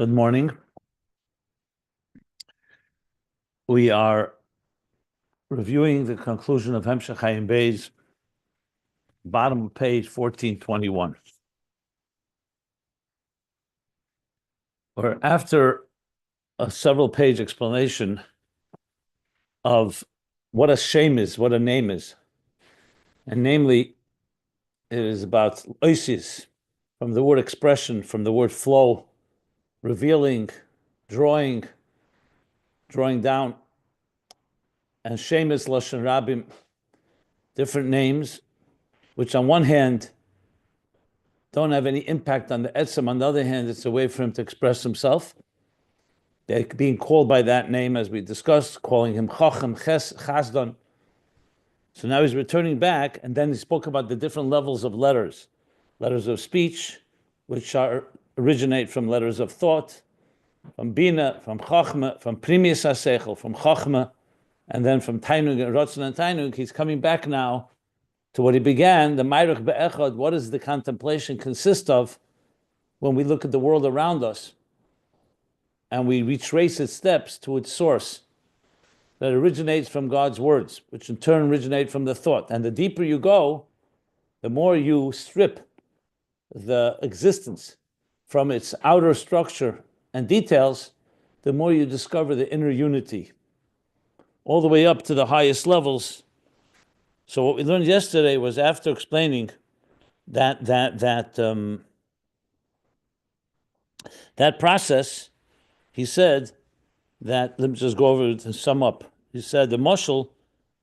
Good morning. We are reviewing the conclusion of Hemshech Ayin Beis, bottom of page 1421. Or after a several-page explanation of what a shame is, what a name is, and namely, it is about oisis, from the word expression, from the word flow, revealing, drawing down, and shame is lashon rabim, different names, which on one hand don't have any impact on the etzem. On the other hand, it's a way for him to express himself. They're being called by that name, as we discussed, calling him Chacham, Chasdan. So now he's returning back, and then he spoke about the different levels of letters. Letters of speech, which originate from letters of thought, from Bina, from Chachma, from Primius HaSeichel, from Chachma, and then from Tainug and Ratzon and Tainug. He's coming back now to what he began, the Mayrich Be'echad. What does the contemplation consist of when we look at the world around us and we retrace its steps to its source that originates from God's words, which in turn originate from the thought. And the deeper you go, the more you strip the existence from its outer structure and details, the more you discover the inner unity, all the way up to the highest levels. So what we learned yesterday was, after explaining that process, he said that, let me just go over it and sum up. He said the mashal,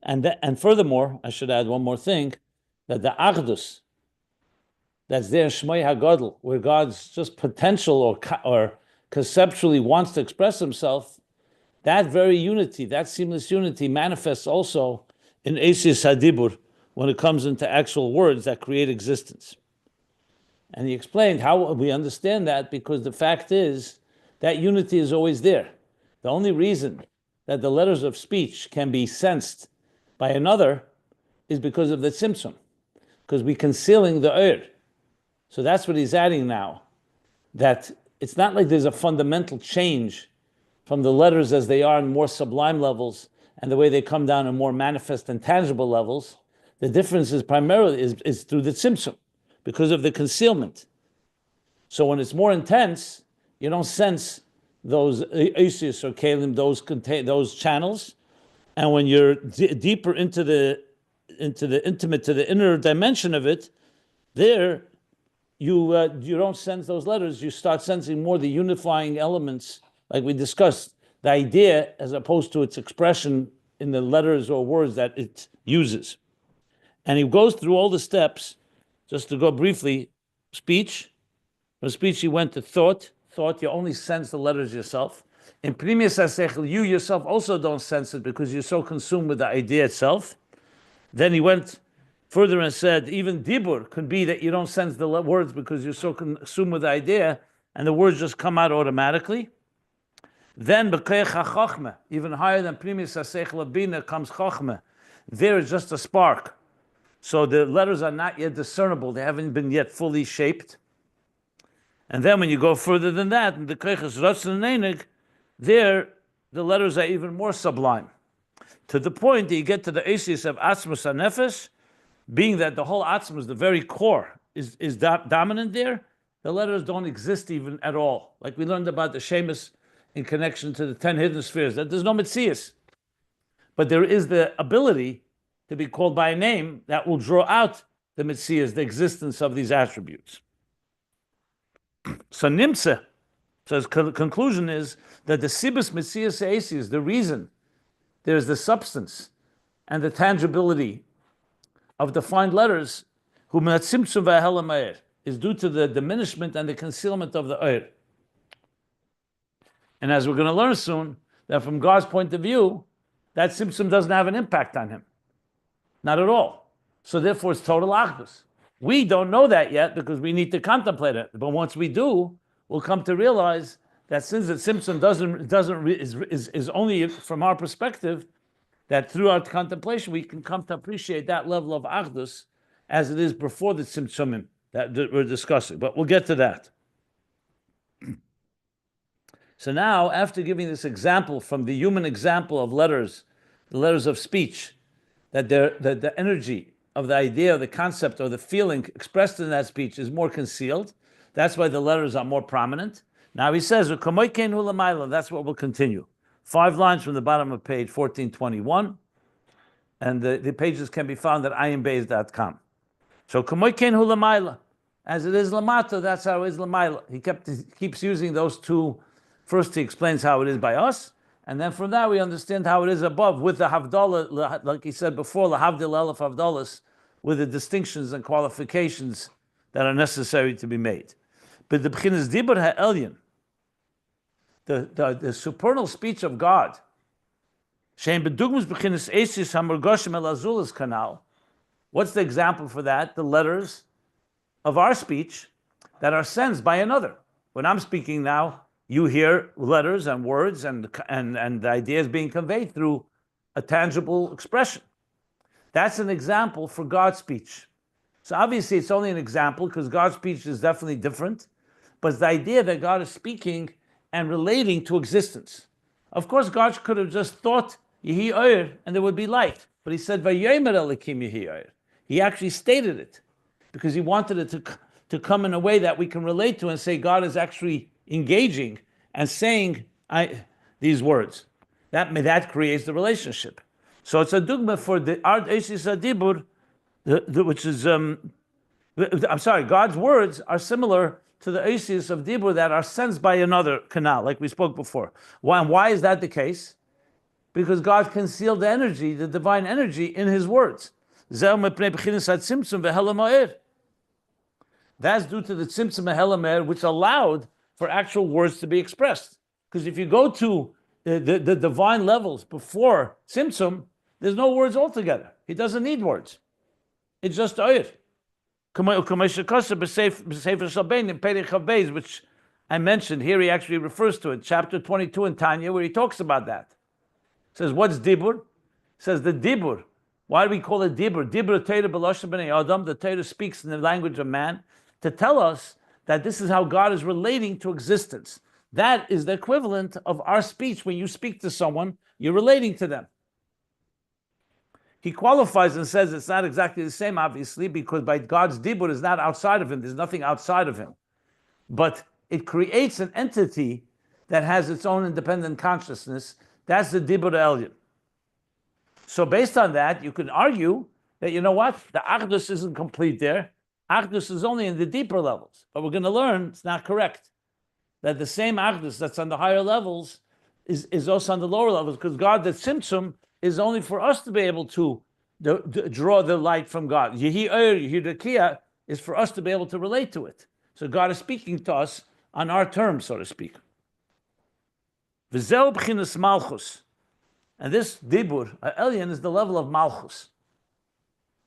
and furthermore, I should add one more thing, that the achdus that's there in Shemo HaAtzmi, where God's just potential or conceptually wants to express himself, that very unity, that seamless unity manifests also in Dibbur, when it comes into actual words that create existence. And he explained how we understand that, because the fact is that unity is always there. The only reason that the letters of speech can be sensed by another is because of the Tzimtzum, because we're concealing the Ur. So that's what he's adding now, that it's not like there's a fundamental change from the letters as they are in more sublime levels and the way they come down in more manifest and tangible levels. The difference is primarily is through the Tzimtzum, because of the concealment. So when it's more intense, you don't sense those oisius or kalim, those channels. And when you're deeper into the intimate, to the inner dimension of it, there you don't sense those letters. You start sensing more the unifying elements, like we discussed, the idea as opposed to its expression in the letters or words that it uses. And he goes through all the steps, just to go briefly. Speech. From speech he went to thought. Thought, you only sense the letters yourself. In Primius HaSeichel, you yourself also don't sense it because you're so consumed with the idea itself. Then he went further and said, even Dibbur could be that you don't sense the words because you're so consumed with the idea, and the words just come out automatically. Then B'keich HaChochmeh, even higher than Primius HaSeichel Bina, comes Chochmeh. There is just a spark. So the letters are not yet discernible. They haven't been yet fully shaped. And then when you go further than that, in the Keser All One, there the letters are even more sublime, to the point that you get to the Atzilus of Atzmus HaNefesh, being that the whole Atzmus, the very core, is dominant there. The letters don't exist even at all. Like we learned about the Shemus in connection to the 10 hidden spheres, that there's no Metzias. But there is the ability to be called by a name that will draw out the Metzias, the existence of these attributes. So Nimtze, so his conclusion is that the Sibus Metzias Eis, the reason there's the substance and the tangibility of defined letters, is due to the diminishment and the concealment of the Ur. And as we're going to learn soon, that from God's point of view, that Tzimtzum doesn't have an impact on him. Not at all. So therefore it's total achdus. We don't know that yet because we need to contemplate it. But once we do, we'll come to realize that since the Tzimtzum is only from our perspective, that through our contemplation we can come to appreciate that level of achdus as it is before the Tzimtzumim that we're discussing. But we'll get to that. So now, after giving this example from the human example of letters, the letters of speech, that the energy of the idea, the concept, or the feeling expressed in that speech is more concealed. That's why the letters are more prominent. Now he says, that's what we'll continue. 5 lines from the bottom of page 1421, and the pages can be found at ayinbeis.com. So as it is lamata, that's how it is lamayla. He keeps using those two. First, he explains how it is by us, and then from that we understand how it is above with the havdalah, like he said before, lahavdil elef havdalas, with the distinctions and qualifications that are necessary to be made. But the b'chinas Dibbur ha'elyon, the supernal speech of God, shein bedugmus b'chinas esis hamurgoshim el azulas kanal. What's the example for that? The letters of our speech that are sensed by another. When I'm speaking now, you hear letters and words and the ideas being conveyed through a tangible expression. That's an example for God's speech. So obviously it's only an example because God's speech is definitely different, but it's the idea that God is speaking and relating to existence. Of course, God could have just thought Yehi Oyer and there would be light, but he said Vayomer Elokim Yehi Oyer. He actually stated it because he wanted it to come in a way that we can relate to and say God is actually engaging and saying these words. That creates the relationship. So it's a dogma for the art esis Dibbur, which is God's words are similar to the esis of Dibbur that are sensed by another canal, like we spoke before. Why is that the case? Because God concealed the energy, the divine energy, in His words. That's due to the Tzimtzum Helamer, which allowed for actual words to be expressed. Because if you go to the divine levels before Tzimtzum, there's no words altogether. He doesn't need words. It's just Oyer. Which I mentioned here, he actually refers to it, chapter 22 in Tanya, where he talks about that. He says, what's Dibbur? He says the Dibbur. Why do we call it Dibbur? Dibbur Torah b'lashon b'nei Adam. The Torah speaks in the language of man to tell us that this is how God is relating to existence. That is the equivalent of our speech. When you speak to someone, you're relating to them. He qualifies and says it's not exactly the same, obviously, because by God's Dibbur is not outside of him. There's nothing outside of him. But it creates an entity that has its own independent consciousness. That's the Dibbur Elyon. So based on that, you can argue that, you know what, the Achdus isn't complete there. Achdus is only in the deeper levels. But we're going to learn it's not correct. That the same Achdus that's on the higher levels is also on the lower levels, because God, the Tzimtzum, is only for us to be able to draw the light from God. Yehi Oyer, Yehi Rekia is for us to be able to relate to it. So God is speaking to us on our terms, so to speak. V'zeu b'chinas Malchus. And this Dibbur, Elyon, is the level of Malchus.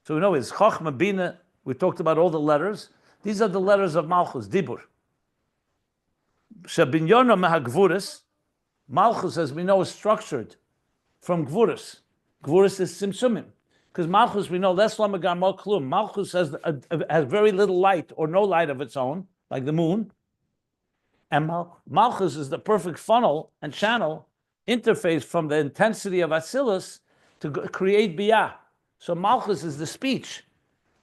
So we know it's Chochma, Bina. We talked about all the letters. These are the letters of Malchus, Dibbur. Shabinyona mehagvuris. Malchus, as we know, is structured from Gvuris. Gvuris is Tzimtzumim. Because Malchus, we know, less lamagan mal klum. Malchus has very little light or no light of its own, like the moon. And Malchus is the perfect funnel and channel interface from the intensity of Atzilus to create Biyah. So Malchus is the speech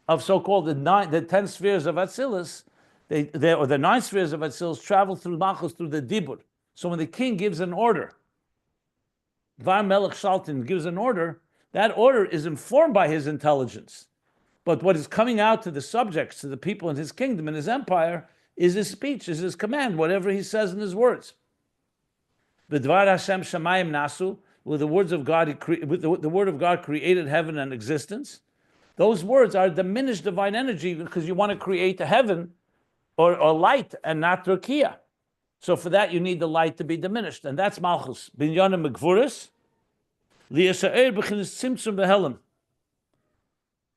of so-called the 10 spheres of Atzilus, or the 9 spheres of Atzilus travel through Malchus, through the Dibbur. So when the king gives an order, Var Melech Shaltin gives an order, that order is informed by his intelligence. But what is coming out to the subjects, to the people in his kingdom, in his empire, is his speech, is his command, whatever he says in his words. B'dvar Hashem Shamayim Nasu, with the words of God, with the word of God created heaven and existence. Those words are diminished divine energy because you want to create a heaven or light and not Turkiya. So for that you need the light to be diminished, and that's Malchus. Binyanim Megvuris, Liyasa'er b'chinas Tzimtzum v'Helam.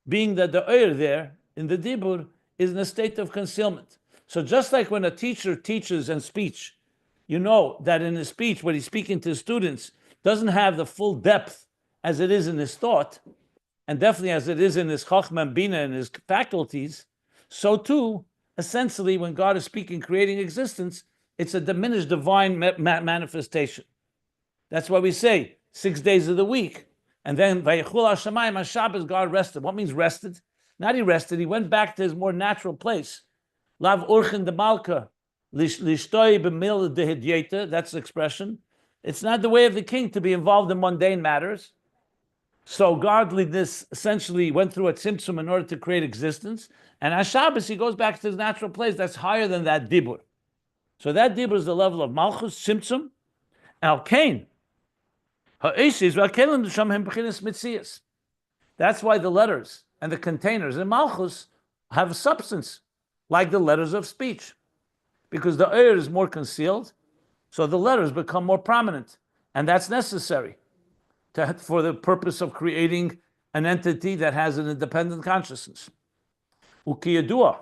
Being that the Oyer there in the Dibbur is in a state of concealment. So just like when a teacher teaches in speech, you know that in his speech, when he's speaking to his students, doesn't have the full depth as it is in his thought, and definitely as it is in his Chochmah and Bina and his faculties, so too, essentially, when God is speaking, creating existence, It's a diminished divine manifestation. That's why we say 6 days of the week. And then Vayechul HaShamayim on Shabbos, God rested. What means rested? Not he rested, he went back to his more natural place. Lav urchen de malka, lishtoi b'mil dehidyeta, that's the expression. It's not the way of the king to be involved in mundane matters. So godliness essentially went through a tzimtzum in order to create existence. And on Shabbos, he goes back to his natural place that's higher than that Dibbur. So that Dibbur is the level of Malchus, tzimtzum, al kain. That's why the letters and the containers in Malchus have substance, like the letters of speech. Because the air is more concealed, so the letters become more prominent. And that's necessary for the purpose of creating an entity that has an independent consciousness. Ukiyadua,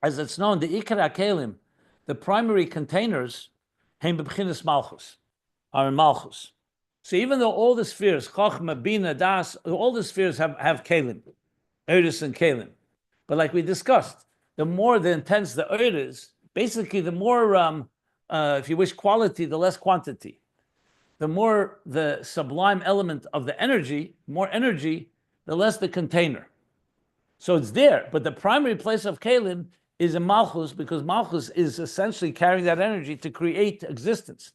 as it's known, the Ikar HaKelim, the primary containers, Heim B'Bchinas Malchus, are in Malchus. So even though all the spheres, Chochmah, Bina, Das, all the spheres have Kelim, Eris and Kelim. But like we discussed, the more the intense the Eir is, basically the more, if you wish, quality, the less quantity. The more the sublime element of the energy, more energy, the less the container. So it's there, but the primary place of Kelim is in Malchus, because Malchus is essentially carrying that energy to create existence.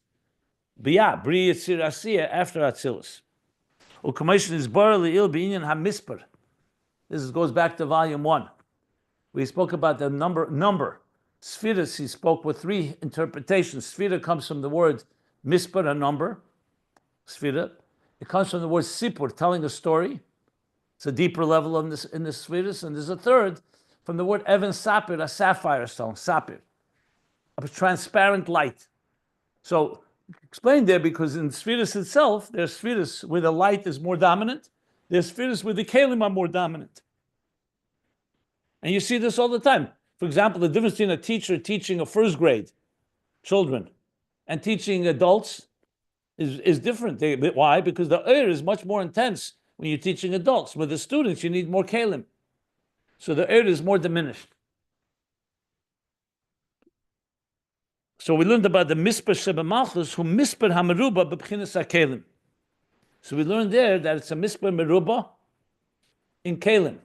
Biyah, Bri Yitzir Asiyah, after Atzilus. U'kameshin is bar li'il b'inyan ha'misper. This goes back to volume 1. We spoke about the number. Spheres, he spoke with 3 interpretations. Sphera comes from the word misper, a number. Sphera. It comes from the word sipur, telling a story. It's a deeper level in the spheres. And there's a third from the word even sapir, a sapphire stone, sapir, a transparent light. So explained there, because in spheres itself, there's spheres where the light is more dominant. There's spheres where the kelim are more dominant. And you see this all the time. For example, the difference between a teacher teaching a first grade children and teaching adults is different. Why? Because the air is much more intense when you're teaching adults. With the students, you need more kelim. So the air is more diminished. So we learned about the misper sheba malchus, who misper hameruba b'bchinas hakelim. So we learned there that it's a misper meruba in kelim,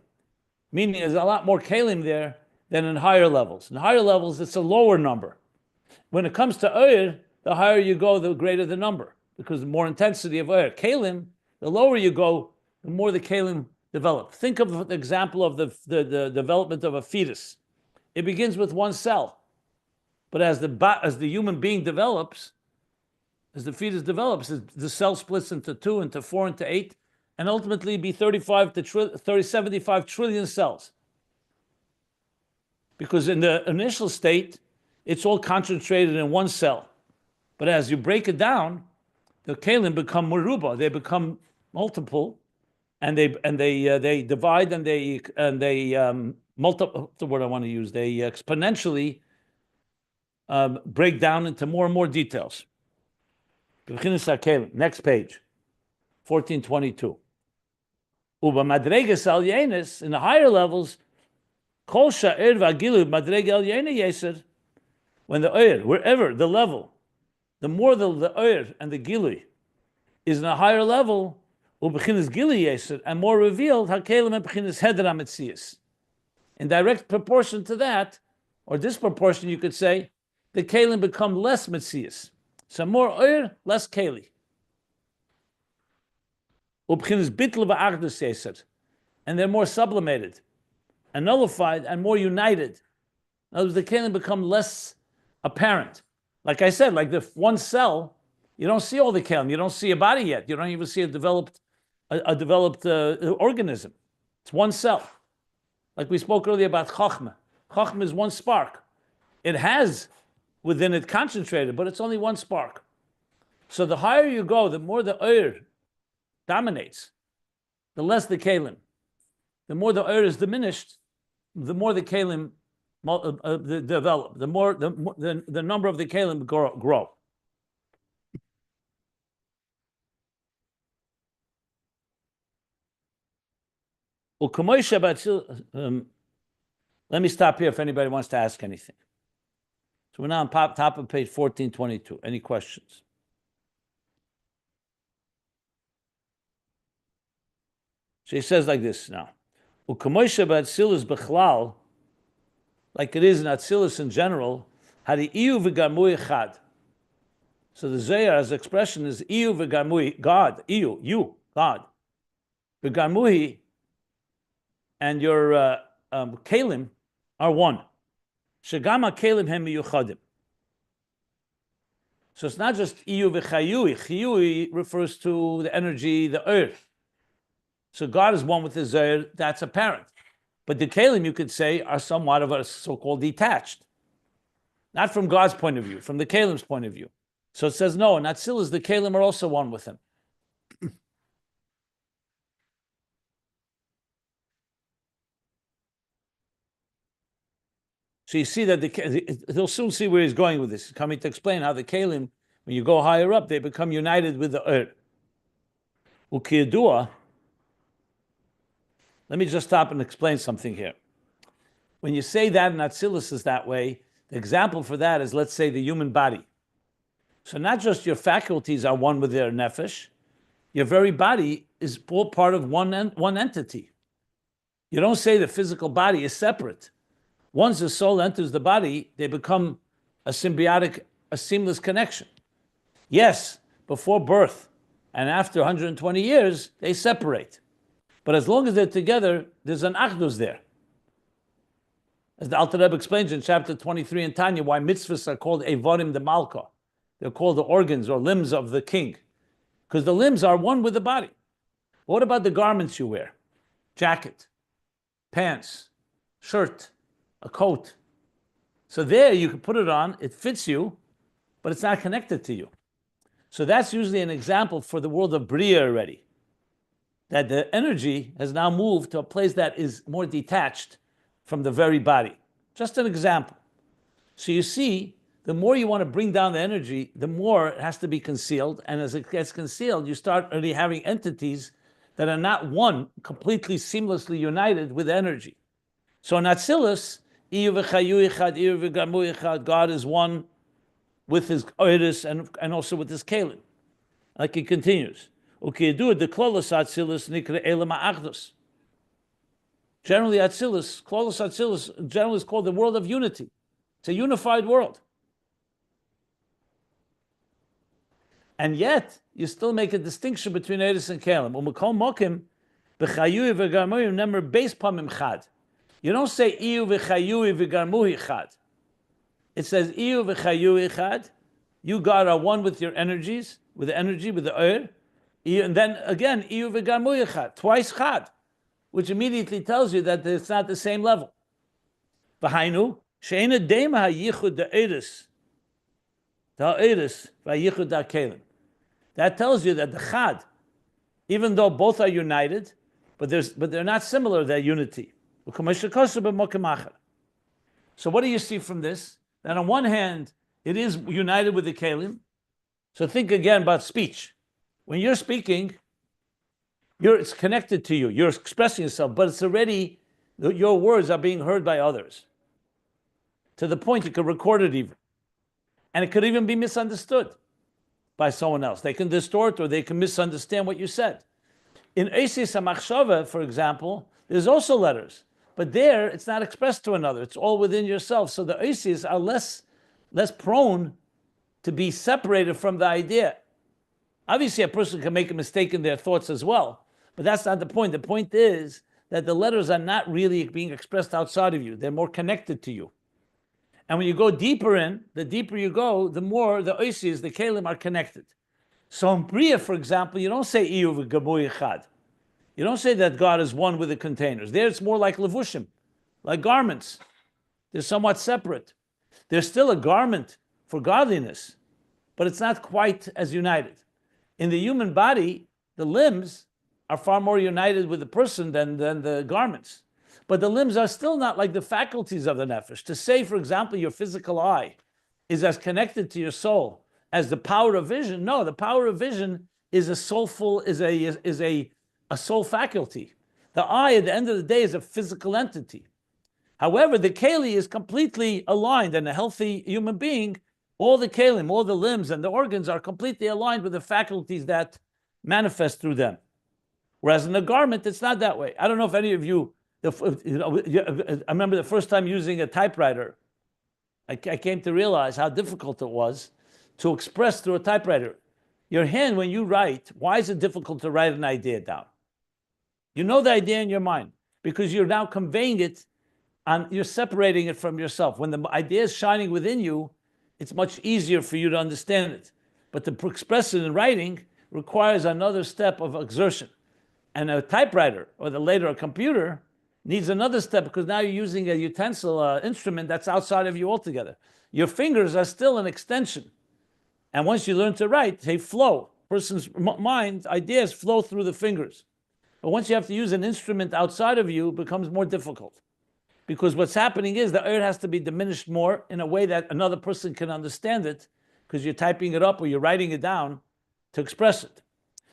meaning there's a lot more kelim there than in higher levels. In higher levels, it's a lower number. When it comes to air, the higher you go, the greater the number, because the more intensity of air. Kelim, the lower you go, the more the kelim develop. Think of the example of the development of a fetus. It begins with one cell. But as the human being develops, as the fetus develops, the cell splits into 2, into 4, into 8, and ultimately be 75 trillion cells. Because in the initial state, it's all concentrated in one cell. But as you break it down, the kelim become meruba. They become multiple, and they divide and they multiply. What's the word I want to use? They exponentially break down into more and more details. Next page, 1422. Uba madreges al yenis, in the higher levels, kol sha'er v'agilu madrege al yena yeser. When the oir, wherever the level, the more the oir and the gilui is in a higher level, ubechinas gilui yeser, and more revealed, hakelim and bechinas heder ametzias. In direct proportion to that, or disproportion, you could say, the kelim become less metzias. So more oir, less keli. Ubchinas bitl v'achdus yeser, and they're more sublimated, and nullified, and more united. In other words, the kelim become less apparent. Like I said, like the one cell, you don't see all the kelim. You don't see a body yet. You don't even see a developed organism. It's one cell. Like we spoke earlier about Chochmah. Chochmah is one spark. It has within it concentrated, but it's only one spark. So the higher you go, the more the Oir dominates, the less the Kelim. The more the Oir is diminished, the more the Kelim develop, the more the number of the Kelim grow. Let me stop here if anybody wants to ask anything. So we're now on top of page 1422. Any questions? So he says like this now. U'kamoisha b'Atzilus b'chlal, like it is in Atzilus in general, hari iyu v'garmui echad. So the Zohar's expression is iyu v'garmui, God, iyu, you, God. V'garmui and your kelim are one. Shagama kelim hem miyuchadim. So it's not just iyu v'chayui. Chayui refers to the energy, the earth. So God is one with the Zohar, that's apparent. But the kelim, you could say, are somewhat of a so-called detached. Not from God's point of view, from the kelim's point of view. So it says, no, in Atzilus, the kelim are also one with him. So you see that he'll soon see where he's going with this. He's coming to explain how the kelim, when you go higher up, they become united with the earth. Ukiyadua, let me just stop and explain something here. When you say that in Atzilus is that way, the example for that is, let's say, the human body. So not just your faculties are one with their nefesh, your very body is all part of one entity. You don't say the physical body is separate. Once the soul enters the body, they become a symbiotic, a seamless connection. Yes, before birth and after 120 years, they separate. But as long as they're together, there's an achdus there. As the Alter Rebbe explains in chapter 23 in Tanya, why mitzvahs are called evorim de malka. They're called the organs or limbs of the king. Because the limbs are one with the body. What about the garments you wear? Jacket, pants, shirt, a coat. So there you can put it on, it fits you, but it's not connected to you. So that's usually an example for the world of Bria already. That the energy has now moved to a place that is more detached from the very body. Just an example. So you see, the more you want to bring down the energy, the more it has to be concealed. And as it gets concealed, you start already having entities that are not one, completely seamlessly united with energy. So in Atzilus, God is one with his oiris and also with his kelim. Like he continues. Generally, Atzilus, Klolos Atzilus, generally is called the world of unity. It's a unified world. And yet, you still make a distinction between Eris and Kelim. You don't say Iyu v'chayui v'garmuhi chad. It says Iyu v'chayui chad. You, God, are one with your energies, with the energy, with the oil. And then again, Iyu v'garmuhi chad, twice chad, which immediately tells you that it's not the same level. V'hainu, she'ena dema ha'yichud da'eris, da'eris v'yichud da'kelim. That tells you that the chad, even though both are united, but they're not similar, they're unity. So what do you see from this? That on one hand, it is united with the kelim. So think again about speech. When you're speaking, it's connected to you. You're expressing yourself, but it's already, your words are being heard by others. To the point you could record it even. And it could even be misunderstood by someone else. They can distort or they can misunderstand what you said. In Eisis HaMachshava, for example, there's also letters. But there, it's not expressed to another. It's all within yourself. So the Eisis are less prone to be separated from the idea. Obviously, a person can make a mistake in their thoughts as well. But that's not the point. The point is that the letters are not really being expressed outside of you. They're more connected to you. And when you go deeper in, the deeper you go, the more the oisis, the kelim, are connected. So in Bria, for example, you don't say Iyu v'gabuy echad. You don't say that God is one with the containers. There it's more like levushim, like garments. They're somewhat separate. There's still a garment for godliness, but it's not quite as united. In the human body, the limbs are far more united with the person than the garments. But the limbs are still not like the faculties of the nefesh. To say, for example, your physical eye is as connected to your soul as the power of vision. No, the power of vision is a soulful, is a soul faculty. The eye, at the end of the day, is a physical entity. However, the keli is completely aligned, and a healthy human being, all the kelim, all the limbs and the organs are completely aligned with the faculties that manifest through them. Whereas in the garment, it's not that way. I don't know if any of you, I remember the first time using a typewriter, I came to realize how difficult it was to express through a typewriter. Your hand, when you write, why is it difficult to write an idea down? You know the idea in your mind because you're now conveying it and you're separating it from yourself. When the idea is shining within you, it's much easier for you to understand it. But to express it in writing requires another step of exertion. And a typewriter, or later a computer, needs another step because now you're using a utensil, instrument that's outside of you altogether. Your fingers are still an extension. And once you learn to write, they flow. Person's mind, ideas flow through the fingers. But once you have to use an instrument outside of you, it becomes more difficult. Because what's happening is the earth has to be diminished more in a way that another person can understand it, because you're typing it up or you're writing it down to express it.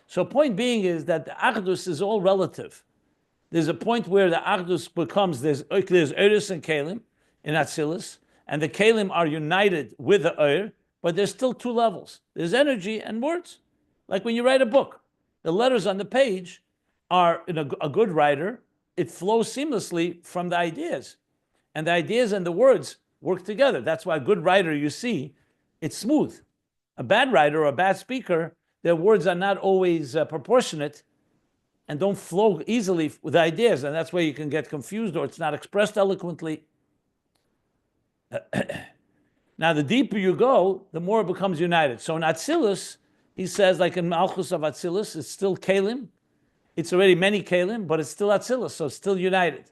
So point being is that the Achdus is all relative. There's a point where the Achdus becomes, there's Eris and Kalim in Atzilus, and the Kalim are united with the Eir, but there's still two levels. There's energy and words. Like when you write a book, the letters on the page are, in a good writer, it flows seamlessly from the ideas. And the ideas and the words work together. That's why a good writer, you see, it's smooth. A bad writer or a bad speaker, their words are not always proportionate and don't flow easily with ideas. And that's where you can get confused or it's not expressed eloquently. Now, the deeper you go, the more it becomes united. So in Atzilus, he says, like in Malchus of Atzilus, it's still Kalim. It's already many Kalim, but it's still Atzilus, so it's still united.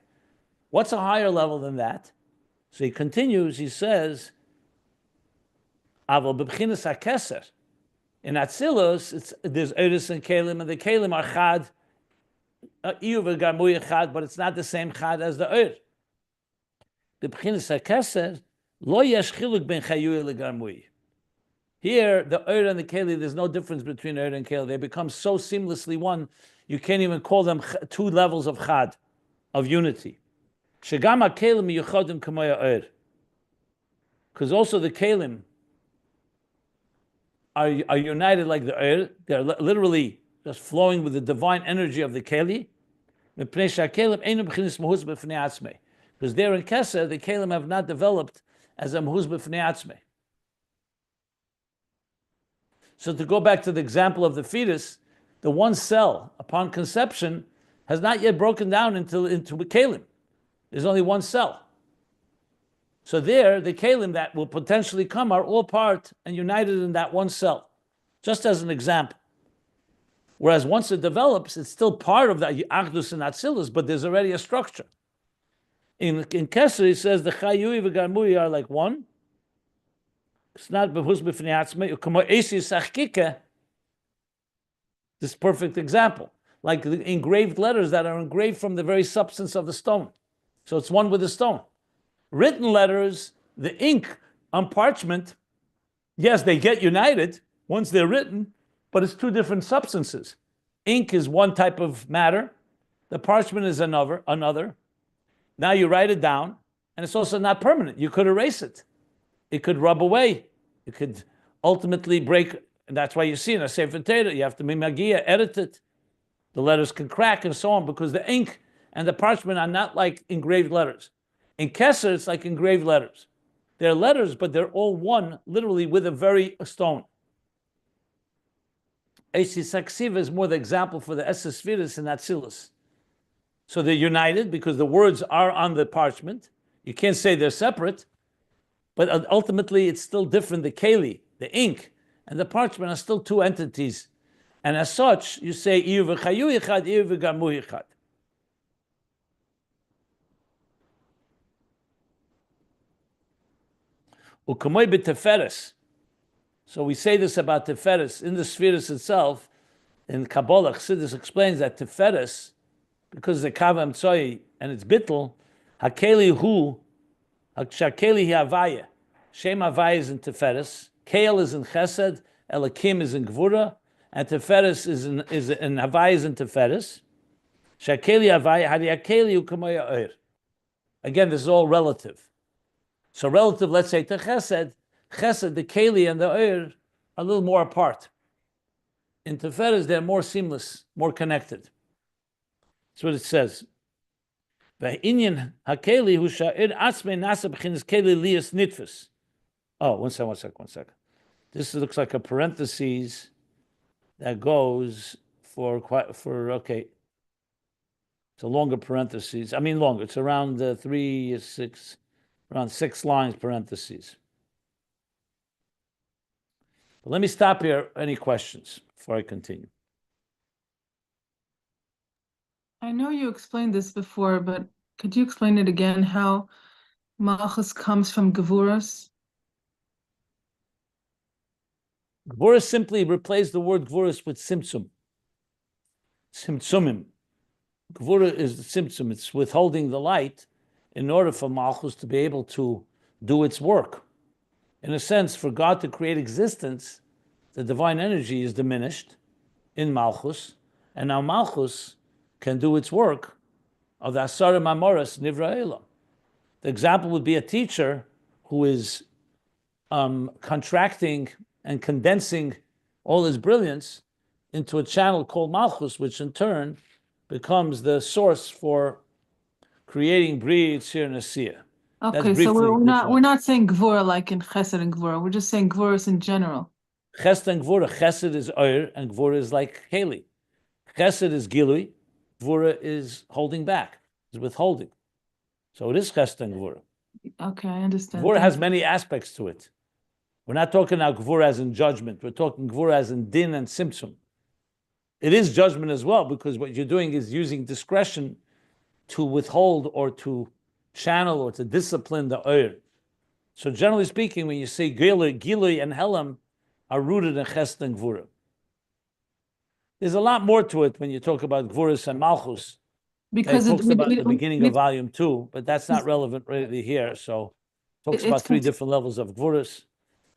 What's a higher level than that? So he continues, he says, Aval b'bchinas ha-keser. In Atzilus, there's Eris and Kalim, and the Kalim are Chad, Iyu v'garmui Chad, but it's not the same Chad as the Eir. B'bchinas ha-keser, lo yesh chiluk ben chayui legarmui. Here, the Eir and the Keli, there's no difference between Eir and Keli. They become so seamlessly one, you can't even call them two levels of Chad, of unity. Shegam ha-Kelim yuchodim k'moya Eir. Because also the Kelim are united like the Eir. They're literally just flowing with the divine energy of the Keli. Because there in Keser, the Kelim have not developed as a Mahuz b'fnei Atzmi. So to go back to the example of the fetus, the one cell upon conception has not yet broken down into a Kelim. There's only one cell. So there, the Kelim that will potentially come are all part and united in that one cell, just as an example. Whereas once it develops, it's still part of the Achdus and Atzilus, but there's already a structure. In Keser, he says the Chayui v'Garmui are like one. It's not b'hus b'fnei atzmei. K'mo esi sachkike. This perfect example, like the engraved letters that are engraved from the very substance of the stone. So it's one with the stone. Written letters, the ink on parchment, yes, they get united once they're written, but it's two different substances. Ink is one type of matter. The parchment is another. Now you write it down, and it's also not permanent. You could erase it. It could rub away. It could ultimately break, and that's why you see in a Sefer Torah, you have to mimagia, edit it. The letters can crack and so on, because the ink and the parchment are not like engraved letters. In Keser, it's like engraved letters. They're letters, but they're all one, literally with a very stone. Eisi Saksiva is more the example for the Eses Sfiris and Atzilus. So they're united because the words are on the parchment. You can't say they're separate, but ultimately it's still different. The Keli, the ink, and the parchment are still two entities. And as such, you say, Iyu v'chayu yichad, Iyu v'garmu yichad. U'kamoy b'teferes. So we say this about Teferes in the Spheres itself. In Kabbalah, Chassidus explains that Teferes, because the Kav Emtsoi and it's Bittel, Hakeli Hu, Hakshakeli Havaya. Shem Havaya is in Teferes, Kael is in Chesed, Elakim is in Gvura, and Teferes is in Havaya is in Teferes. Shakeli Havaya, Hadi Hakeli Ukamoya Oir. Again, this is all relative. So relative, let's say, to Chesed, the Keli and the Oyer are a little more apart. In Tiferes, they're more seamless, more connected. That's what it says. Inyan hakeli hu sha'ir atzmei nasa b'chinas keli lias nitfus. Oh, one second. This looks like a parenthesis that goes for okay. It's a longer parenthesis. I mean longer. It's around around 6 lines parentheses. But let me stop here. Any questions before I continue? I know you explained this before, but could you explain it again, how Malchus comes from Gevurus? Gevurus simply replace the word Gevurus with Tzimtzum. Tzimtzumim. Gevura is the Tzimtzum. It's withholding the light in order for Malchus to be able to do its work. In a sense, for God to create existence, the divine energy is diminished in Malchus, and now Malchus can do its work of the Asara Mamoras Nivra. The example would be a teacher who is contracting and condensing all his brilliance into a channel called Malchus, which in turn becomes the source for creating Bri, Tzir, and Asiyah. Okay, so we're not saying Gvura like in Chesed and Gvura. We're just saying Gvurus in general. Chesed and Gvura. Chesed is Oyer, and Gvura is like Heli. Chesed is Gilui. Gvura is holding back, is withholding. So it is Chesed and Gvura. Okay, I understand. Gvura has many aspects to it. We're not talking now Gvura as in judgment. We're talking Gvura as in Din and Tzimtzum. It is judgment as well, because what you're doing is using discretion to withhold or to channel or to discipline the Oyer. So generally speaking, when you say Gilui and Helam are rooted in Chesed and Gvura. There's a lot more to it when you talk about Gvurus and Malchus. Because it talks about the beginning of volume 2, but that's not relevant really here. So it talks about 3 different levels of Gvurus.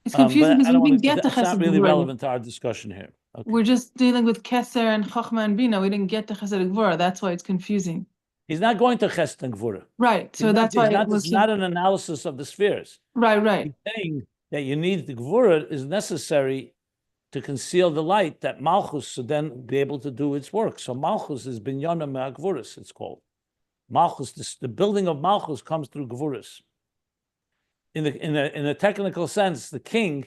It's confusing because we didn't get to Chesed. It's not really relevant to our discussion here. Okay. We're just dealing with Keser and Chochmah and Bina. We didn't get to Chesed and Gvura. That's why it's confusing. He's not going to Chesed and Gvura. Right. So that's why it's not an analysis of the spheres. Right. He's saying that you need the Gvura is necessary to conceal the light that Malchus should then be able to do its work. So Malchus is Binyana Me'agvurus, it's called. Malchus, the building of Malchus comes through Gvurus. In a technical sense, the king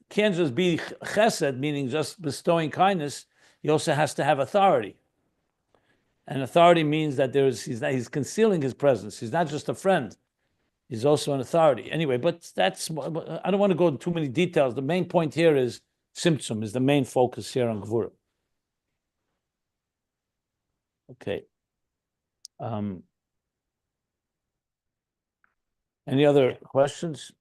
can't just be chesed, meaning just bestowing kindness. He also has to have authority. And authority means that he's concealing his presence. He's not just a friend. He's also an authority. Anyway, but I don't want to go into too many details. The main point here is Tzimtzum is the main focus here on Gvura. Okay. Any other questions?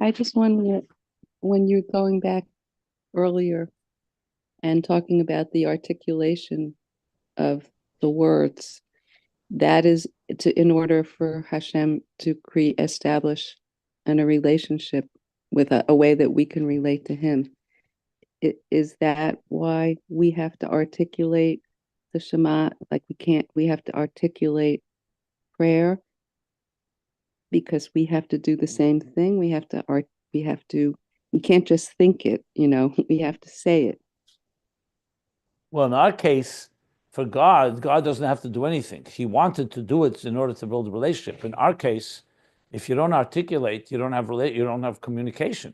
I just wonder, when you're going back earlier and talking about the articulation of the words, that is in order for Hashem to establish a relationship with a way that we can relate to him. Is that why we have to articulate the Shema? Like we have to articulate prayer, because we have to do the same thing. We can't just think it, we have to say it. Well, in our case, for God doesn't have to do anything. He wanted to do it in order to build a relationship. In our case, if you don't articulate, you don't have communication.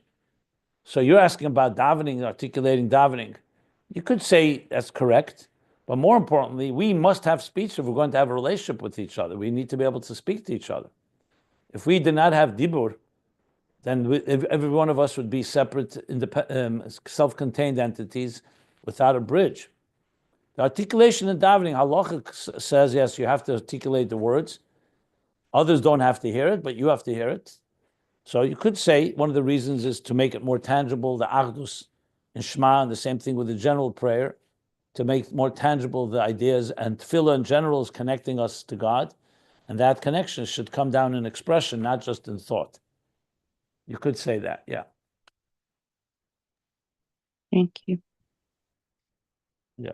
So you're asking about davening, articulating davening. You could say that's correct, but more importantly, we must have speech if we're going to have a relationship with each other. We need to be able to speak to each other. If we did not have Dibbur, then every one of us would be separate, self-contained entities without a bridge. The articulation in davening, halacha says, yes, you have to articulate the words. Others don't have to hear it, but you have to hear it. So you could say one of the reasons is to make it more tangible, the Achdus and Shema, and the same thing with the general prayer, to make more tangible the ideas. And Tefillah in general is connecting us to God. And that connection should come down in expression, not just in thought. You could say that, yeah. Thank you. Yeah.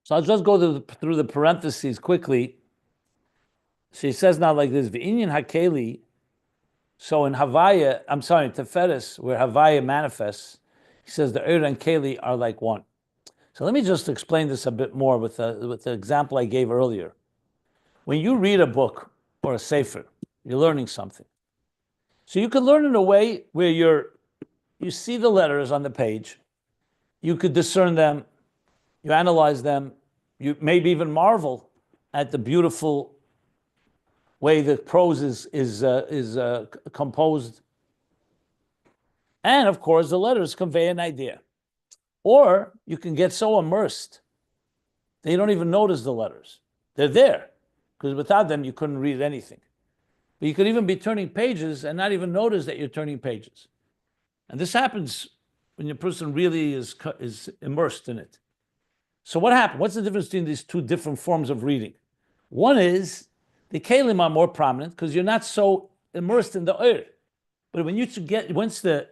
So I'll just go through the parentheses quickly. She says now like this, V'inyan hakeli. So in Havaya, I'm sorry, in Teferes, where Havaya manifests, he says the Ur and Keli are like one. So let me just explain this a bit more with the example I gave earlier. When you read a book or a sefer, you're learning something. So you can learn in a way where you see the letters on the page, you could discern them, you analyze them, you maybe even marvel at the beautiful way the prose is composed. And of course, the letters convey an idea. Or you can get so immersed that you don't even notice the letters. They're there, because without them, you couldn't read anything. But you could even be turning pages and not even notice that you're turning pages. And this happens when a person really is immersed in it. So what happened? What's the difference between these two different forms of reading? One is the kelim are more prominent because you're not so immersed in the Ur. But when you get, once the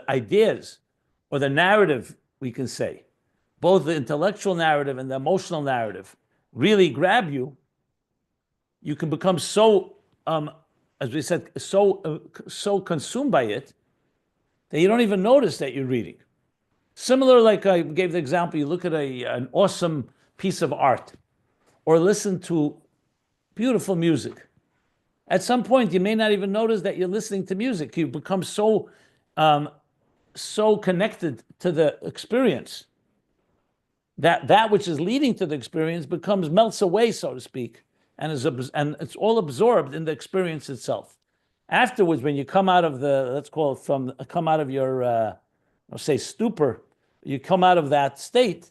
ideas or the narrative, we can say, both the intellectual narrative and the emotional narrative really grab you, you can become so, as we said, so consumed by it that you don't even notice that you're reading. Similar, like I gave the example, you look at an awesome piece of art or listen to beautiful music. At some point, you may not even notice that you're listening to music. You become so connected to the experience that which is leading to the experience melts away, so to speak, and it's all absorbed in the experience itself. Afterwards, when you come out of come out of your, say, stupor, you come out of that state,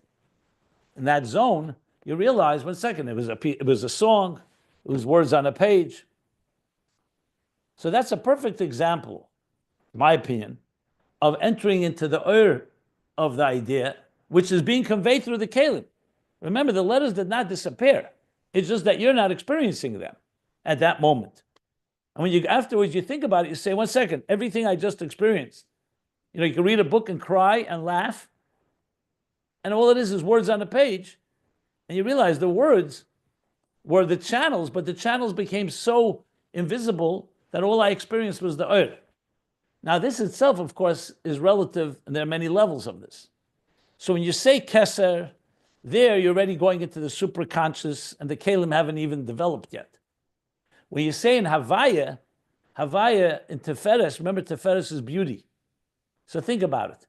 in that zone, you realize, 1 second, it was a song, it was words on a page. So that's a perfect example, in my opinion, of entering into the Ur of the idea, which is being conveyed through the kelim. Remember, the letters did not disappear. It's just that you're not experiencing them at that moment. And when afterwards you think about it, you say, 1 second, everything I just experienced. You can read a book and cry and laugh, and all it is words on a page, and you realize the words were the channels, but the channels became so invisible that all I experienced was the Ur. Now, this itself, of course, is relative, and there are many levels of this. So when you say Keser, there you're already going into the superconscious, and the Kelim haven't even developed yet. When you say in Havaya in Teferes, remember Teferes is beauty. So think about it.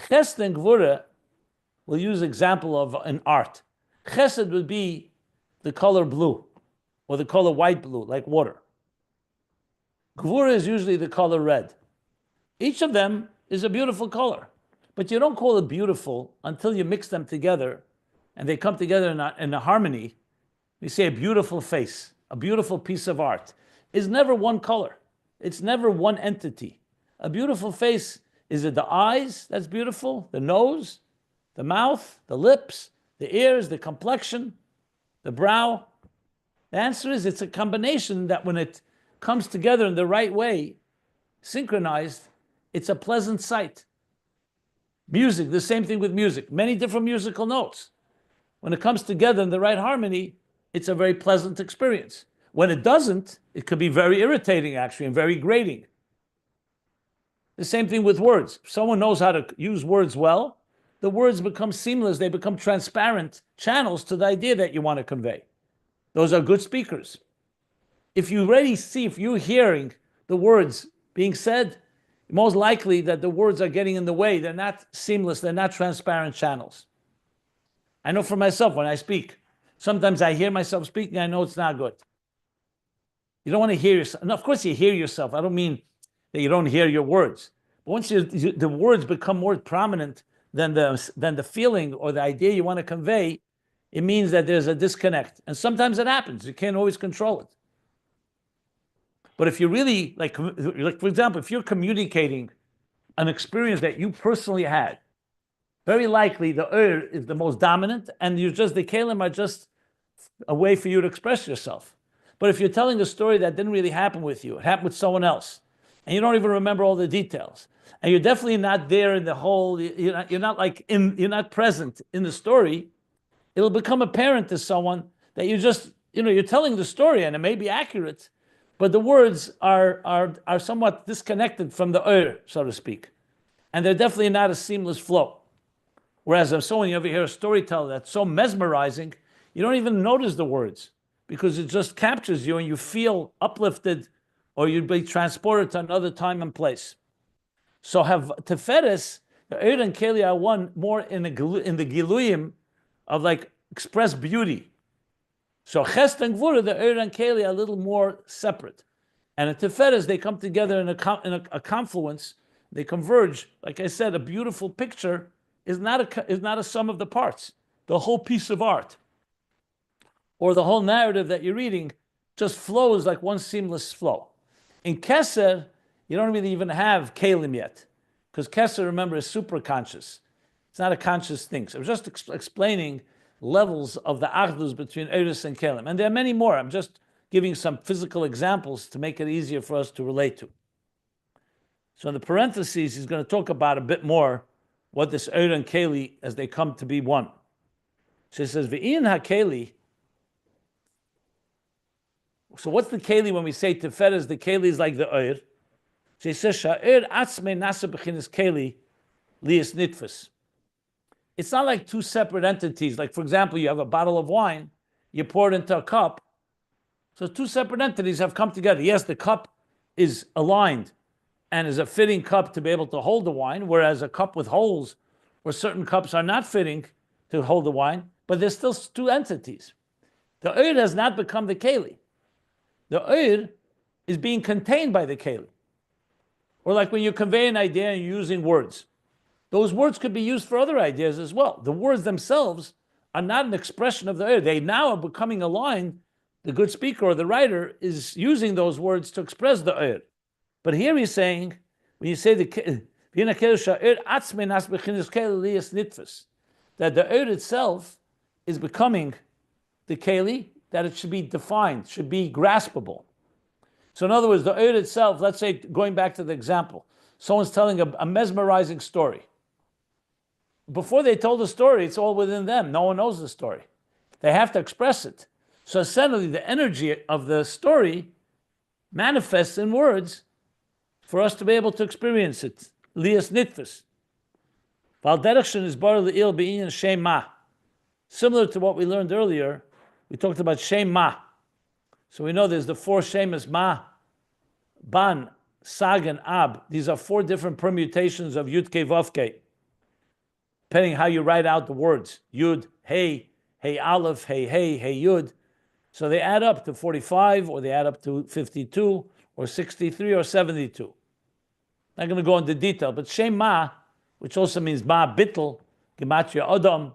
Chesed and Gvura, we'll use example of an art. Chesed would be the color blue, or the color white blue, like water. Gvura is usually the color red. Each of them is a beautiful color, but you don't call it beautiful until you mix them together and they come together in a harmony. We say a beautiful face, a beautiful piece of art is never one color. It's never one entity. A beautiful face, is it the eyes that's beautiful, the nose, the mouth, the lips, the ears, the complexion, the brow? The answer is it's a combination that when it comes together in the right way, synchronized, it's a pleasant sight. Music, the same thing with music. Many different musical notes. When it comes together in the right harmony, it's a very pleasant experience. When it doesn't, it could be very irritating, actually, and very grating. The same thing with words. If someone knows how to use words well, the words become seamless. They become transparent channels to the idea that you want to convey. Those are good speakers. If you're hearing the words being said, most likely that the words are getting in the way. They're not seamless. They're not transparent channels. I know for myself when I speak, sometimes I hear myself speaking, I know it's not good. You don't want to hear yourself. And of course you hear yourself. I don't mean that you don't hear your words. But once the words become more prominent than the feeling or the idea you want to convey, it means that there's a disconnect. And sometimes it happens. You can't always control it. But if you really, like for example, if you're communicating an experience that you personally had, very likely the Ur is the most dominant, and the Kelim are just a way for you to express yourself. But if you're telling a story that didn't really happen with you, it happened with someone else, and you don't even remember all the details, and you're definitely not there in the whole. You're not like you're not present in the story. It'll become apparent to someone that you're telling the story, and it may be accurate, but the words are somewhat disconnected from the so to speak, and they're definitely not a seamless flow. Whereas if someone, you ever hear a storyteller that's so mesmerizing, you don't even notice the words because it just captures you and you feel uplifted, or you'd be transported to another time and place. So have Teferes, the Eir and Keli are one more in the Giluyim of like express beauty. So Chesed and Gvura, the Eir and Keli, are a little more separate. And at Teferes, they come together in a confluence, they converge. Like I said, a beautiful picture is not a sum of the parts. The whole piece of art or the whole narrative that you're reading just flows like one seamless flow. In Keser, you don't really even have Kalim yet, because Keser, remember, is super conscious. It's not a conscious thing. So I'm just explaining levels of the Achdus between Eiris and Kalim. And there are many more. I'm just giving some physical examples to make it easier for us to relate to. So in the parentheses, he's going to talk about a bit more what this Eir and Keli, as they come to be one. So he says, V'in ha-Keli. So what's the Keli when we say Teferes? The Keli is like the Eir. So he says, Sha'ir atzme nasa b'chinas Keli lias nitfus. It's not like two separate entities. Like, for example, you have a bottle of wine, you pour it into a cup. So two separate entities have come together. Yes, the cup is aligned and is a fitting cup to be able to hold the wine, whereas a cup with holes, or certain cups are not fitting to hold the wine, but there's still two entities. The Eir has not become the Keli. The Eir is being contained by the Keli. Or like when you convey an idea and you're using words. Those words could be used for other ideas as well. The words themselves are not an expression of the Eir. They now are becoming aligned. The good speaker or the writer is using those words to express the Eir. But here he's saying, when you say that the Eir itself is becoming the Keli, that it should be defined, should be graspable. So in other words, the Eir itself, let's say, going back to the example, someone's telling a mesmerizing story. Before they told the story, it's all within them. No one knows the story. They have to express it. So suddenly the energy of the story manifests in words for us to be able to experience it. Lias nitfus. Similar to what we learned earlier, we talked about Shem Ma. So we know there's the four Shemas, Ma, Ban, Sag, and Ab. These are four different permutations of Yud Ke Vav Ke, depending how you write out the words. Yud, Hey, Hey Aleph, Hey Hey, Hey Yud. So they add up to 45, or they add up to 52, or 63, or 72. Not going to go into detail, but Shem Ma, which also means Ma Bittel, Gematria Adam,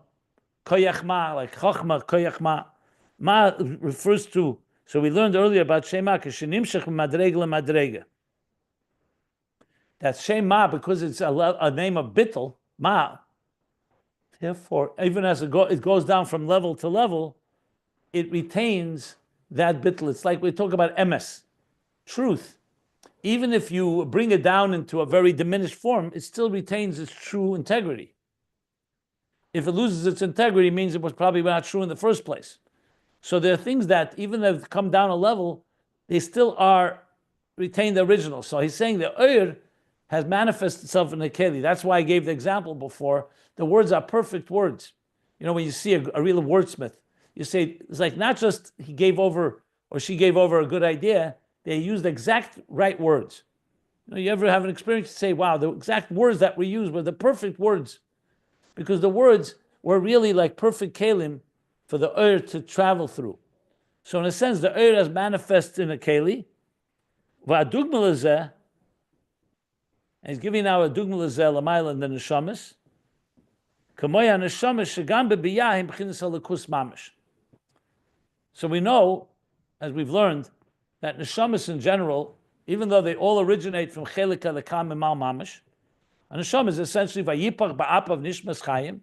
Koyach Ma, like Chachma, Koyach Ma. Ma refers to, so we learned earlier about Shem Ma, Kishinimshech Madrega Madrega. That's Shem Ma because it's a name of Bittel, Ma. Therefore, even as it goes down from level to level, it retains that Bittel. It's like we talk about emes, truth. Even if you bring it down into a very diminished form, it still retains its true integrity. If it loses its integrity, it means it was probably not true in the first place. So there are things that, even if they've come down a level, they still retain the original. So he's saying the Eir has manifested itself in the Keli. That's why I gave the example before. The words are perfect words. You know, when you see a real wordsmith, you say, it's like not just he gave over or she gave over a good idea, they used the exact right words. You know, you ever have an experience to say, wow, the exact words that we used were the perfect words, because the words were really like perfect kelim for the Eir to travel through. So in a sense, the Eir has manifested in a keli. And he's giving now a dugma lezeh l'mayla in the neshamis. So we know, as we've learned, that neshamis in general, even though they all originate from chelika lekam emal mamish, a neshama is essentially vayipach ba'apav nishmas chayim.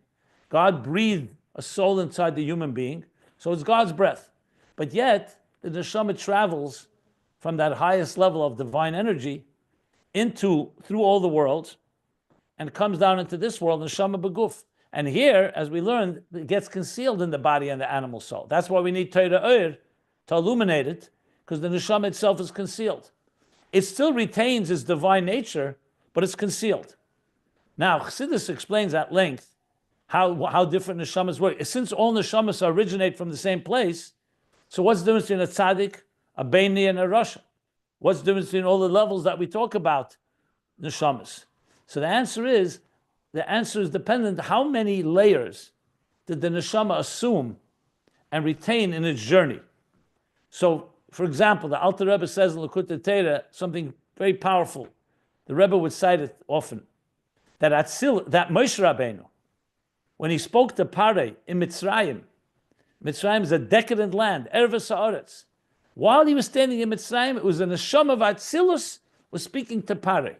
God breathed a soul inside the human being, so it's God's breath. But yet, the neshama travels from that highest level of divine energy through all the worlds and comes down into this world, neshama beguf. And here, as we learned, it gets concealed in the body and the animal soul. That's why we need Torah Oir to illuminate it, because the neshama itself is concealed. It still retains its divine nature, but it's concealed. Now, Chassidus explains at length how different neshamas work. Since all neshamas originate from the same place, so what's the difference between a tzaddik, a beini, and a rasha? What's the difference between all the levels that we talk about, neshamas? So the answer is dependent how many layers did the neshama assume and retain in its journey. So, for example, the Alter Rebbe says in Likutei Torah something very powerful. The Rebbe would cite it often. That Moshe Rabbeinu, when he spoke to Parei in Mitzrayim is a decadent land, Erves Haaretz. While he was standing in Mitzrayim, it was a neshama of Atzilus was speaking to Parei.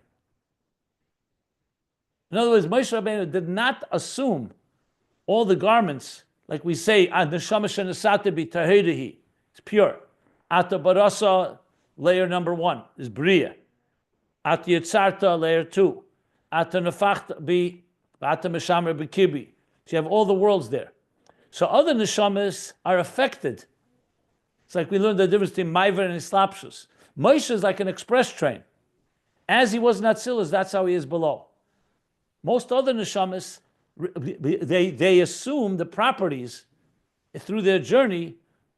In other words, Moshe Rabbeinu did not assume all the garments, like we say, neshama shenesate bi tahirihi. It's pure. Ata barasa, layer number 1, is bria. Ata yitzarta, layer 2. Ata nefachta bi, ata meshamer b'kibi. So you have all the worlds there. So other neshamas are affected. It's like we learned the difference between Maiver and Islapshus. Moshe is like an express train. As he was in Atzilus, that's how he is below. Most other neshamas, they assume the properties through their journey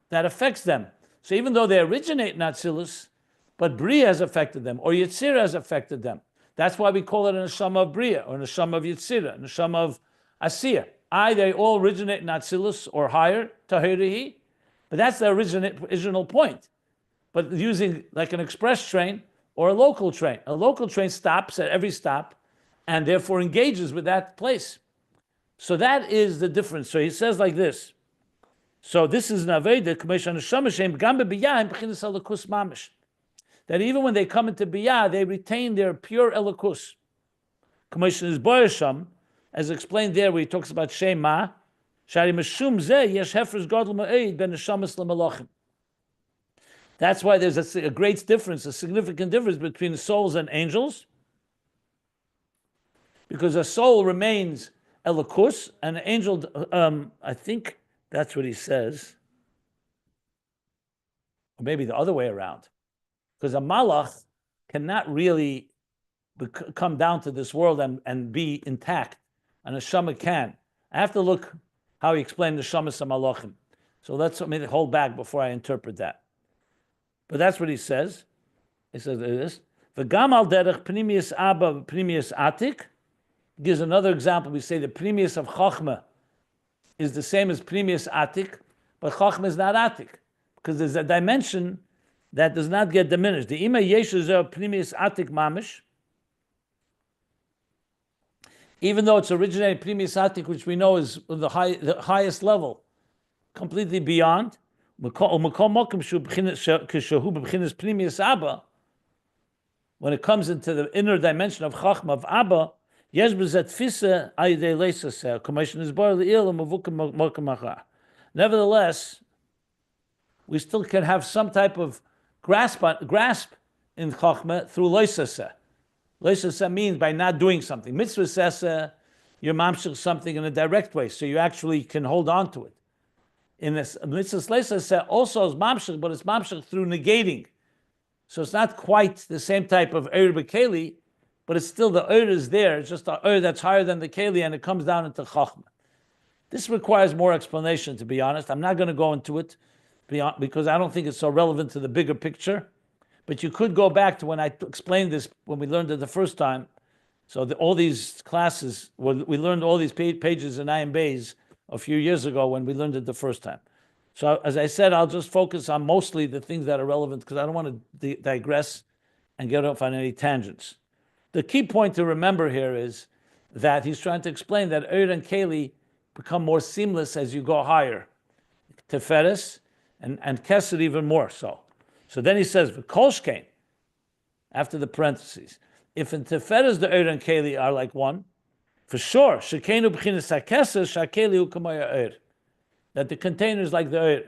that affects them. So even though they originate in Atzilus, but Bria has affected them, or Yetzirah has affected them. That's why we call it a neshama of Bria, or a neshama of Yetzirah, a neshama of Asiyah. They all originate in Atzilus or higher, Tahirihi, but that's the original point. But using like an express train or a local train. A local train stops at every stop and therefore engages with that place. So that is the difference. So he says like this. So this is an Aveda, that even when they come into Biyah, they retain their pure Elokus. Commission is Boyasham, as explained there, where he talks about Shema, that's why there's a great difference, a significant difference between souls and angels, because a soul remains Elokus, and an angel, I think that's what he says, or maybe the other way around, because a malach cannot really come down to this world and be intact. And a neshama can. I have to look how he explained the Neshamas HaMalachim. So let's hold back before I interpret that. But that's what he says. He says this. V'gam al derech pnimius Abba pnimius Atik. Gives another example. We say the pnimius of Chochmah is the same as pnimius Atik, but Chochmah is not Atik, because there's a dimension that does not get diminished. The ima yeshu zeh pnimius Atik mamish. Even though it's originated Primis Atik, which we know is the highest level, completely beyond. When it comes into the inner dimension of Chachma of Abba, nevertheless, we still can have some type of grasp in Chachma through Leisaseh. Leisaseh means by not doing something. Mitzvah says you're mamshich something in a direct way, so you actually can hold on to it. In this mitzvah leisaseh also is mamshich, but it's mamshich through negating. So it's not quite the same type of eir b'keli, but it's still the eir is there. It's just the eir that's higher than the keli, and it comes down into chachma. This requires more explanation, to be honest. I'm not going to go into it because I don't think it's so relevant to the bigger picture. But you could go back to when I explained this, when we learned it the first time. So all these classes, we learned all these pages in Ayin Beis a few years ago when we learned it the first time. So as I said, I'll just focus on mostly the things that are relevant because I don't want to digress and get off on any tangents. The key point to remember here is that he's trying to explain that Eir and Keli become more seamless as you go higher. Teferes and Keser even more so. So then he says, V'kolshkein, after the parentheses, if in Teferes the Eir and Keli are like one, for sure, Shekenu b'chinas HaKeser, Shakeli u'kamaya Eir, that the container is like the Eir.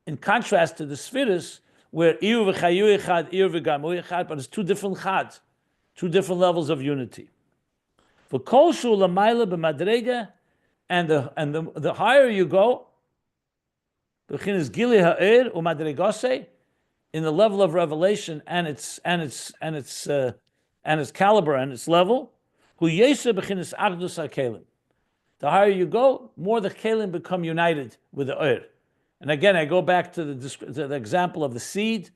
In contrast to the Spheres, where Iyu v'chayu echad, Iyu v'gamu echad, but it's two different chads, two different levels of unity. For kol shu l'mayla b'madrega, and the higher you go, b'chinas gili ha'er u'madregase, in the level of revelation and its caliber and its level, hu yeseh b'chinas achdus ha'kelim. The higher you go, more the kelim become united with the er. And again, I go back to the example of the seed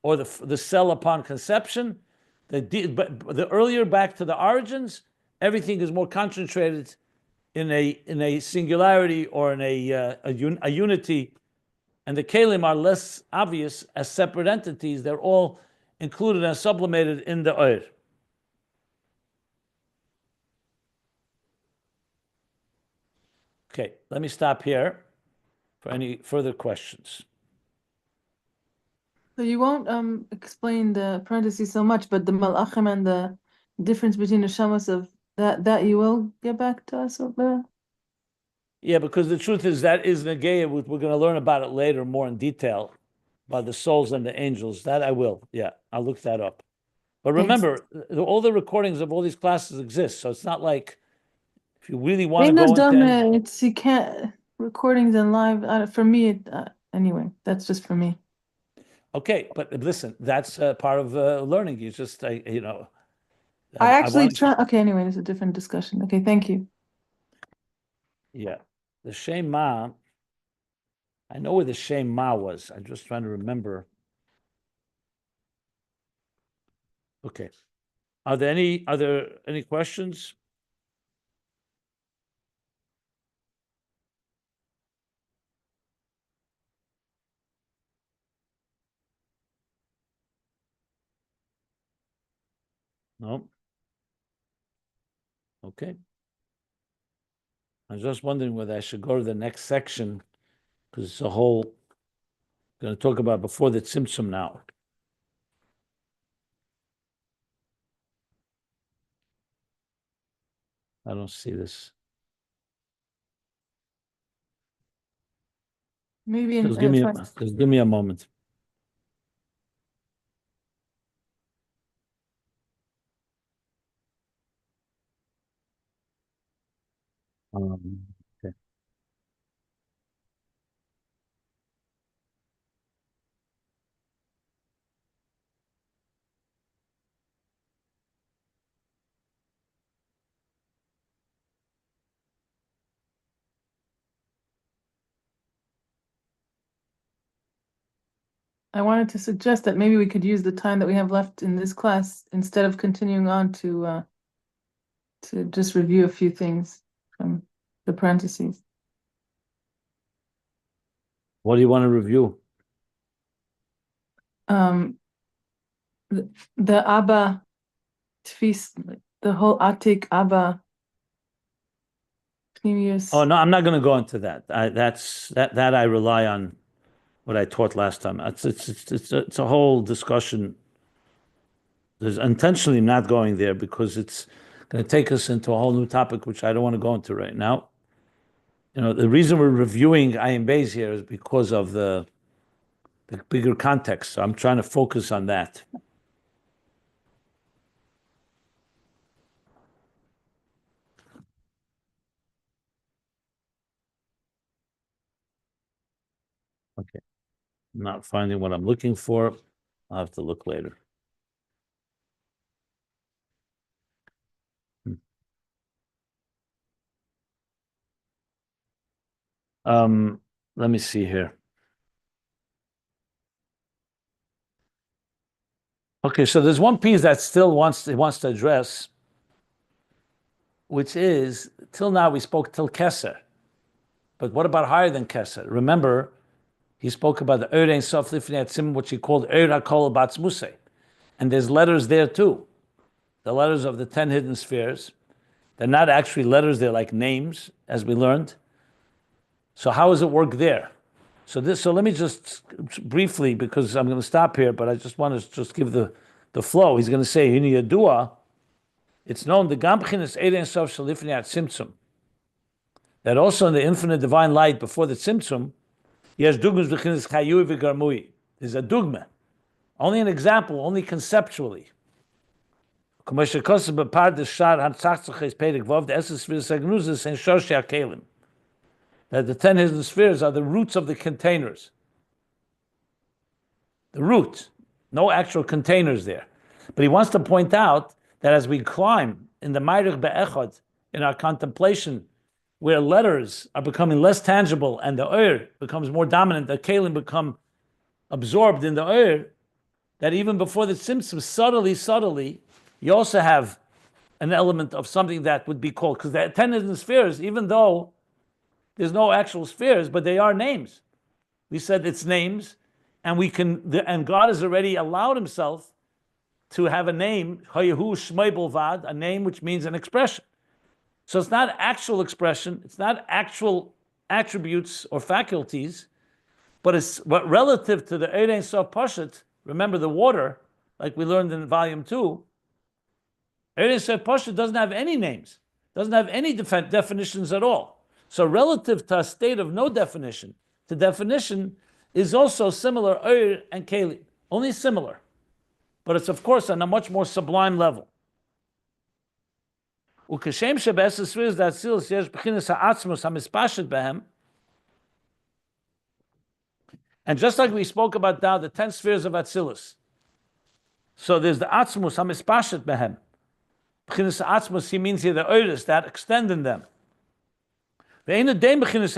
or the cell upon conception. But the earlier back to the origins, everything is more concentrated in a singularity or in a unity, and the kelim are less obvious as separate entities. They're all included and sublimated in the er. Okay, let me stop here for any further questions. So you won't explain the parentheses so much, but the malachim and the difference between the shamas of that you will get back to us over. Yeah, because the truth is that is Negeya. We're going to learn about it later more in detail, about the souls and the angels. That I will. Yeah, I'll look that up. But remember, all the recordings of all these classes exist, so it's not like if you really want to go into it's you can't recordings and live. For me, anyway, that's just for me. Okay, but listen, that's part of learning. You just, I actually try. Okay, anyway, it's a different discussion. Okay, thank you. Yeah, the Shema. I know where the Shema was. I'm just trying to remember. Okay, are there any questions? No. Okay. I was just wondering whether I should go to the next section because it's a whole. Going to talk about before the Tzimtzum now. I don't see this. Maybe just give me a moment. Okay. I wanted to suggest that maybe we could use the time that we have left in this class instead of continuing on to just review a few things from the parentheses. What do you want to review? The Abba Tfis, the whole Atik Abba. Oh no, I'm not going to go into that. That I rely on what I taught last time. It's a whole discussion. There's intentionally not going there because it's going to take us into a whole new topic, which I don't want to go into right now. You know, the reason we're reviewing Ayin Beis here is because of the bigger context. So I'm trying to focus on that. Okay. I'm not finding what I'm looking for. I'll have to look later. Let me see here. Okay, so there's one piece that still wants to address, which is, till now we spoke till Keser. But what about higher than Keser? Remember, he spoke about the Ein Sof Lifnei Atzim, which he called HaKol B'Atzmusei. And there's letters there too. The letters of the 10 hidden spheres. They're not actually letters, they're like names, as we learned. So how does it work there? So let me just briefly, because I'm going to stop here, but I just want to just give the flow. He's going to say, in Yadua, it's known the Gam B'chinas Ein Sof Shel Lifnei Tzimtzum, that also in the infinite divine light before the Tzimtzum, Yesh Dugmas B'chinas Chayui V'Garmui. There's a dugma, only an example, only conceptually. That the 10 hidden spheres are the roots of the containers. The root, no actual containers there. But he wants to point out that as we climb in the Ma'arich Be'echad, in our contemplation, where letters are becoming less tangible and the Oir becomes more dominant, the Kelim become absorbed in the Oir, that even before the Tzimtzum, subtly, you also have an element of something that would be called, because the 10 hidden spheres, even though there's no actual spheres, but they are names. We said it's names, and and God has already allowed himself to have a name, Hayahu Shmei Bolvad, a name which means an expression. So it's not actual expression, it's not actual attributes or faculties, but relative to the Ein Sof Pashat, remember the water, like we learned in volume 2, Ein Sof Pashat doesn't have any names, doesn't have any definitions at all. So relative to a state of no definition, the definition is also similar, Oir and Keli, only similar. But it's of course on a much more sublime level. And just like we spoke about now, the 10 spheres of Atzilus. So there's the Atzmus, HaMispashet Behem. B'chinas Atzmus, he means here the Oiris, that extend in them. Atzmus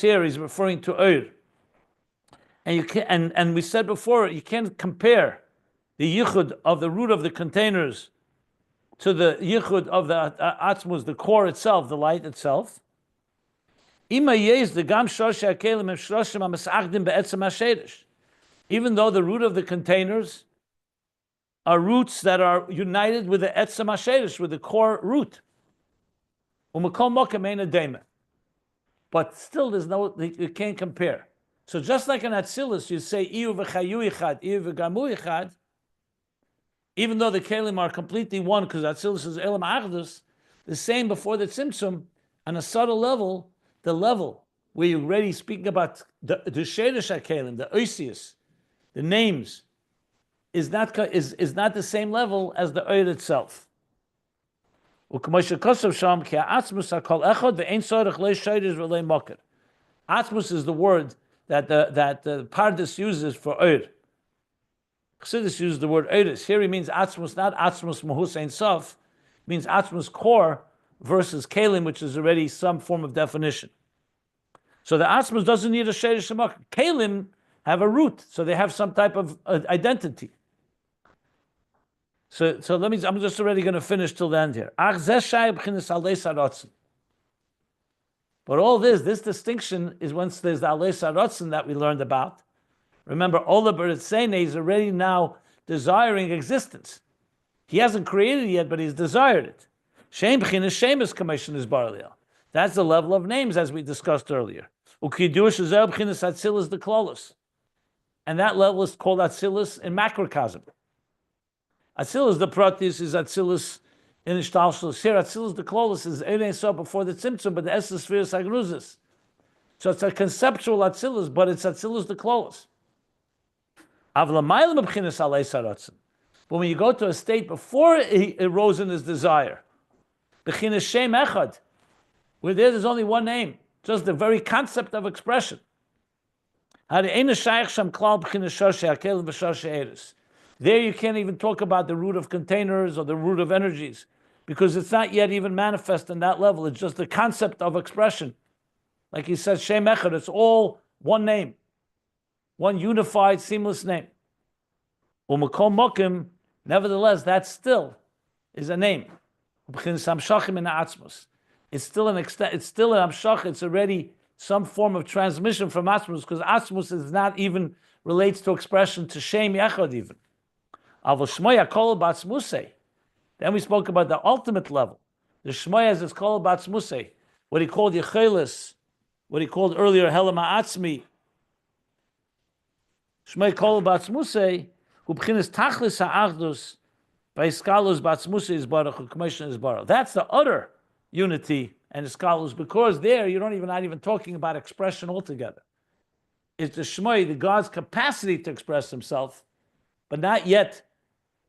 here is referring to Oir. And we said before, you can't compare the yichud of the root of the containers to the yichud of the Atzmus, the core itself, the light itself. Even though the root of the containers are roots that are united with the etzem HaSherish, with the core root. But still, you can't compare. So just like in Atzilus, you say Iyu v'chayu ichad, Iyu v'gamu ichad, even though the kelim are completely one, because Atzilus is Elam Achdus, the same before the Tzimtzum, on a subtle level, the level where you're already speaking about the Sherish HaKelim, the Oisius, the names, is not the same level as the Oir itself. Atzmus is the word that the Pardes uses for Oir. Chassidus uses the word Oiris. Here he means Atzmus, not Atzmus Mahus Ein Sof, means Atzmus core versus Kelim, which is already some form of definition. So the Atzmus doesn't need a Sherish Shemak. Kelim have a root, so they have some type of identity. So I'm just already going to finish till the end here. But all this distinction is once there's the Aleis HaRatzon that we learned about. Remember, Ola B'Ritzene is already now desiring existence. He hasn't created it yet, but he's desired it. Shem B'chinas Shemus Commission is Barliel. That's the level of names as we discussed earlier. Ukidush Ezel B'chinas Atzilus the Klolos. And that level is called Atzilus in macrocosm. Atzilus the Protis is Atzilus in Ishtalshlus. Here, Atzilus the Klolos is Ein Sof before the Tzimtzum, but the Esses Sphere is Agnuzis. So it's a conceptual Atzilus, but it's Atzilus the Klolos. But when you go to a state before it rose in his desire, B'chinas Shem Echad, where there's only one name, just the very concept of expression. There you can't even talk about the root of containers or the root of energies, because it's not yet even manifest in that level. It's just the concept of expression. Like he says, Shem Echad, it's all one name, one unified, seamless name. U'makom mokim, nevertheless, that still is a name. It's still an extent. It's still an amshach. It's already some form of transmission from Atzmus, because Atzmus is not even relates to expression to Shem Yechad even. Then we spoke about the ultimate level. The Shmoyas is called Batzmusei. What he called Yechelis, what he called earlier Shemo HaAtzmi. Shmoy called Batzmusei, who b'chinas tachlis ha'achdus, by Iskalus Batzmusei is Baruch, who commission is Baruch. That's the utter unity and Iskalus, because there you're not even talking about expression altogether. is the Shmoi, the God's capacity to express himself, but not yet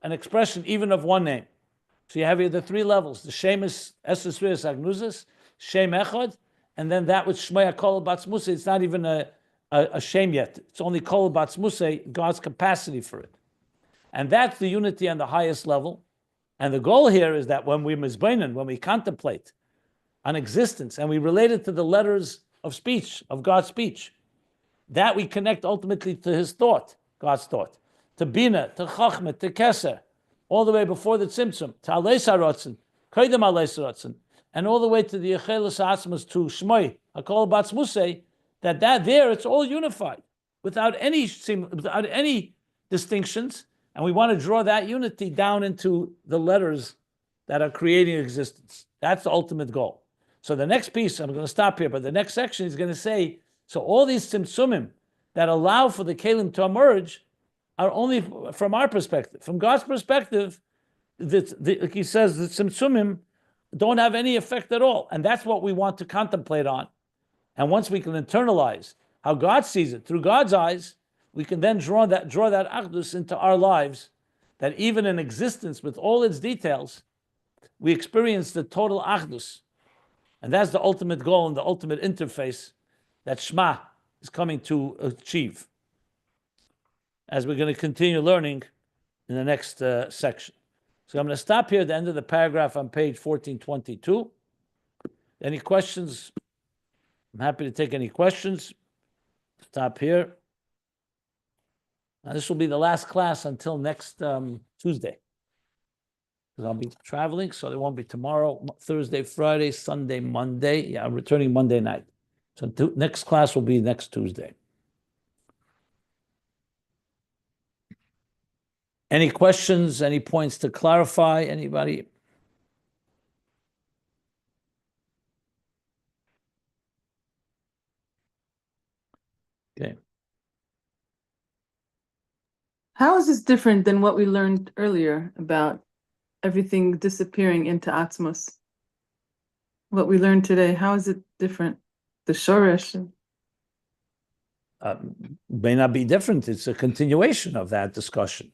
an expression even of one name. So you have here the three levels: the Shem is Esres Rias Agnuzis, Shem Echad, and then that which Shmoi Kol Batzmusei. It's not even a Shem yet. It's only Kol Batzmusei, God's capacity for it. And that's the unity on the highest level. And the goal here is that when we mizbeinen, when we contemplate on existence, and we relate it to the letters of speech, of God's speech, that we connect ultimately to his thought, God's thought, to Bina, to Chachma, to Keser, all the way before the Tzimtzum, to Aleis HaRatzon, Koydem Aleis HaRatzon, and all the way to the Atzilus HaAtzmi, to Shmoi, HaKol Batzmusei, that there it's all unified, without any distinctions, and we want to draw that unity down into the letters that are creating existence. That's the ultimate goal. So the next piece, I'm going to stop here, but the next section is going to say, so all these tzimtzumim that allow for the kelim to emerge are only from our perspective. From God's perspective, like he says, the tzimtzumim don't have any effect at all. And that's what we want to contemplate on. And once we can internalize how God sees it through God's eyes, we can then draw that achdus into our lives, that even in existence with all its details, we experience the total achdus. And that's the ultimate goal and the ultimate interface that Shema is coming to achieve, as we're going to continue learning in the next section. So I'm going to stop here at the end of the paragraph on page 1422. Any questions? I'm happy to take any questions. Stop here. Now, this will be the last class until next Tuesday, because I'll be traveling, so there won't be tomorrow, Thursday, Friday, Sunday, Monday. Yeah, I'm returning Monday night. So next class will be next Tuesday. Any questions, any points to clarify? Anybody? Okay. How is this different than what we learned earlier about everything disappearing into Atzmos? What we learned today, how is it different? The Shoresh? May not be different. It's a continuation of that discussion.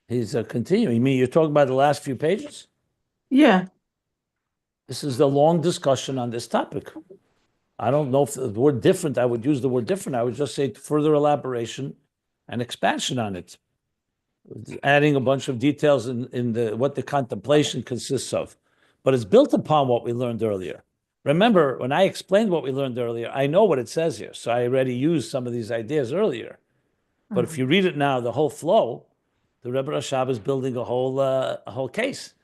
He's continuing. You mean you're talking about the last few pages? Yeah. This is the long discussion on this topic. I don't know if the word different, I would use the word different. I would just say further elaboration and expansion on it, adding a bunch of details in what the contemplation consists of. But it's built upon what we learned earlier. Remember, when I explained what we learned earlier, I know what it says here. So I already used some of these ideas earlier. But if you read it now, the whole flow, the Rebbe Rashab is building a whole case.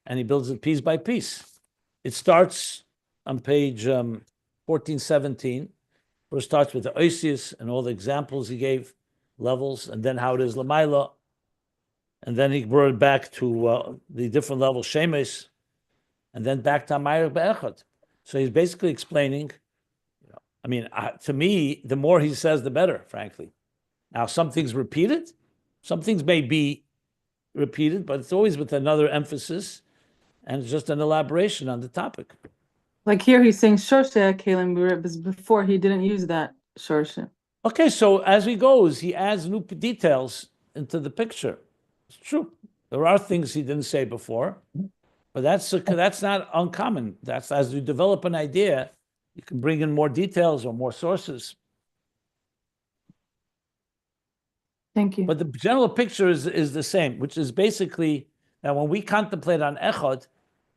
And he builds it piece by piece. It starts on page 1417, where it starts with the Oisius and all the examples he gave, levels, and then how it is Lamaila. And then he brought it back to the different levels, Shemes, and then back to Amayr Be'echad. So he's basically explaining, to me, the more he says, the better, frankly. Now, some things repeated, some things may be repeated, but it's always with another emphasis, and it's just an elaboration on the topic. Like here he's saying Shorshe Kelim, before he didn't use that Shorshe. Okay, so as he goes, he adds new details into the picture. It's true. There are things he didn't say before, but that's not uncommon. That's as you develop an idea, you can bring in more details or more sources. Thank you. But the general picture is the same, which is basically that when we contemplate on Echad,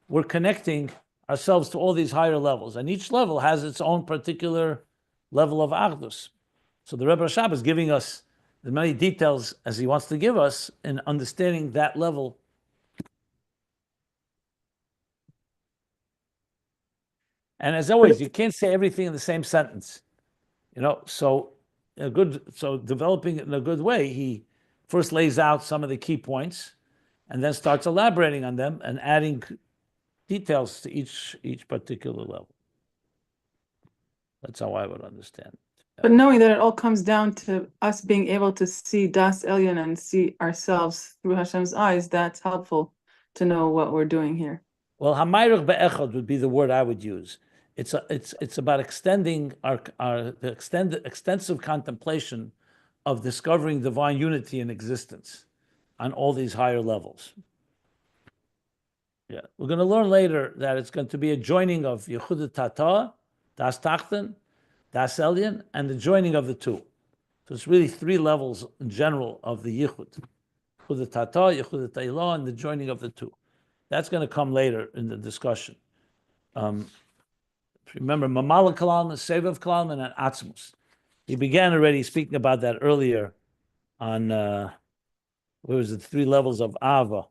we're connecting ourselves to all these higher levels, and each level has its own particular level of Achdus. So the Rebbe Rashab is giving us as many details as he wants to give us in understanding that level. And as always, you can't say everything in the same sentence, So developing it in a good way, he first lays out some of the key points, and then starts elaborating on them and adding details to each particular level. That's how I would understand. But knowing that it all comes down to us being able to see Das Elyon and see ourselves through Hashem's eyes, that's helpful to know what we're doing here. Well, Hamayrach Be'echad would be the word I would use. It's about extending the extensive contemplation of discovering divine unity in existence on all these higher levels. Yeah, we're going to learn later that it's going to be a joining of Yechud Tata, Das Tachten, Das Elyon, and the joining of the two. So it's really three levels in general of the Yichud. Yechud Tata, Yechud Ta'ila, and the joining of the two. That's going to come later in the discussion. Remember, Mamala Kalam, Sevav Kalam, and Atzmus. He began already speaking about that earlier on, where was it, 3 levels of Ava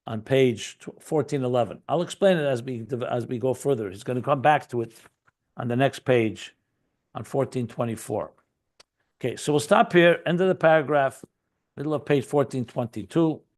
on page 1411. I'll explain it as we go further. He's going to come back to it on the next page on 1424. Okay, so we'll stop here, end of the paragraph, middle of page 1422.